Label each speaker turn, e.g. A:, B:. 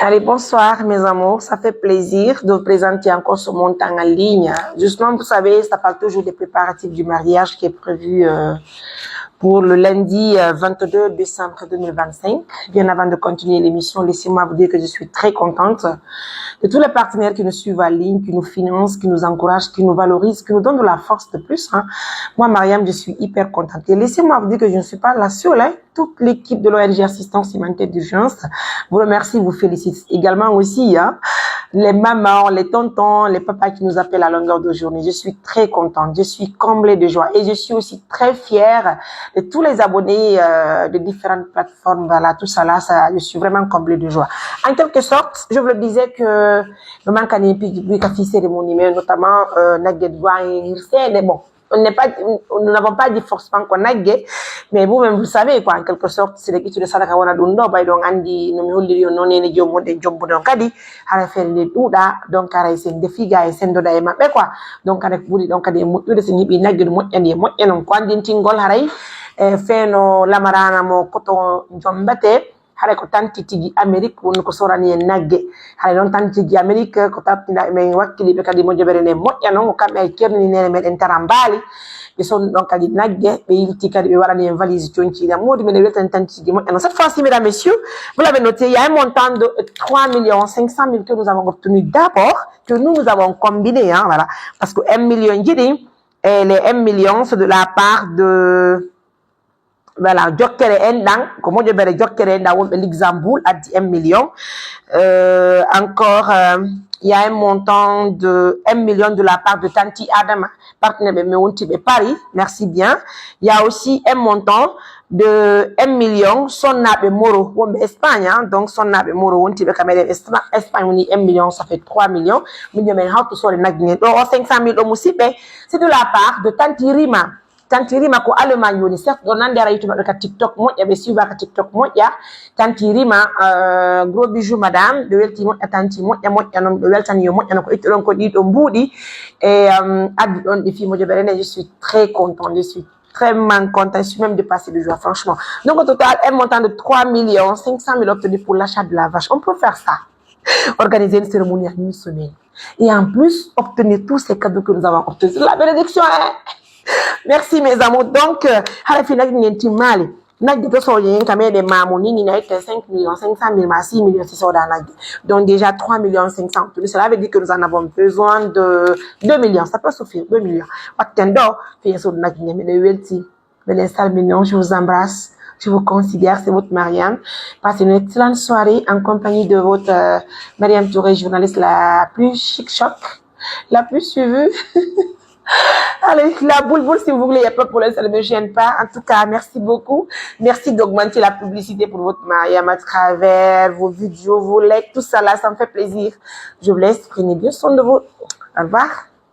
A: Allez, bonsoir mes amours, ça fait plaisir de vous présenter encore ce montant en ligne. Justement, vous savez, ça parle toujours des préparatifs du mariage qui est prévu pour le lundi 22 décembre 2025. Bien avant de continuer l'émission, laissez-moi vous dire que je suis très contente de tous les partenaires qui nous suivent en ligne, qui nous financent, qui nous encouragent, qui nous valorisent, qui nous donnent de la force de plus. Moi, Mariam, je suis hyper contente. Et laissez-moi vous dire que je ne suis pas la seule. Toute l'équipe de l'ONG Assistance Humanitaire d'Urgence vous remercie, vous félicite. Également aussi, les mamans, les tontons, les papas qui nous appellent à longueur de journée. Je suis très contente, je suis comblée de joie et je suis aussi très fière de tous les abonnés de différentes plateformes. Voilà, tout ça là, je suis vraiment comblée de joie. En quelque sorte, je vous le disais que le manque à une cérémonie, mais notamment mais bon. Nous n'avons pas dit forcément qu'on a gay, mais vous-même vous savez quoi, en quelque sorte, c'est l'équipe de Sadaka Wana Dundo, by donc Andi, nous me non ne jomo de jombo donc kadi, ara faire les douda, donc ara esen de figa esen do da ema be quoi, donc ara buri donc kadi mo de sen yibi nagge mo en ko andi tingol haray feno lamarana mo koto jombate hare ko tanti tigi Amerique won ko sorani en nagge hare non tanti tigi Amerique ko tapina men wakkili be kadi mo jobere ne moƴƴa non ko kambe ay kerni nene meden tarambali be son donc kadi nagge be yilti kadi be warani en valise cionci da modi men wetan tanti tigi moƴƴa non. Cette fois-ci mesdames messieurs, vous l'avez noté, il y a un montant de 3 500 000 que nous avons obtenu d'abord, que nous avons combiné voilà, parce que 1 million jidi et les 1 million c'est de la part de voilà, jokkere en dan ko mojo bere jokkere en da wonbe Luxembourg a dit 1 million. Encore il y a un montant de 1 million de la part de Tanti Adama, partenaire de Meontibe Paris, merci bien. Il y a aussi un montant de 1 million sonnabe moro wonbe Espagne, donc sonnabe moro wontibe kamere Espagne woni 1 million, ça fait 3 millions. Million men how to sort nagni do 500 000 do musibe, c'est de la part de Tanti Rima. Tanti Rima ko Allemagne woni, certes do nande ara YouTube ka TikTok moƴƴa be suiva ka TikTok moƴƴa. Tanti Rima gros bijou madame de welti moƴƴa tanti moƴƴa non do weltani yo moƴƴa ko itti don ko ɗiɗo mbuuɗi et addu don ɗi fi mojo berene. Je suis très contente, je suis très contente, je suis même dépassée de joie franchement. Donc au total un montant de 3 500 000 obtenu pour l'achat de la vache. On peut faire ça, organiser une cérémonie en une semaine et en plus obtenir tous ces cadeaux que nous avons obtenus. La bénédiction Merci mes amours. Donc, hala fi nak ñenti mali nak de so yen kamé mamu ni na 5 500 000 ma 6 millions c'est ça dans donc déjà 3 500 000. Cela veut dire que nous en avons besoin de 2 millions. Ça peut suffire 2 millions. Attendo fi so nak ñemi de welti belen salmignon. Je vous embrasse. Je vous considère, c'est votre Mariam. Passez une excellente soirée en compagnie de votre Mariam Touré, journaliste la plus chic-choc, la plus suivie. Allez, la boule, si vous voulez, il n'y a pas de problème, ça ne me gêne pas. En tout cas, merci beaucoup. Merci d'augmenter la publicité pour votre Mariam à travers vos vidéos, vos likes, tout ça là, ça me fait plaisir. Je vous laisse, prenez bien soin de vous. Au revoir.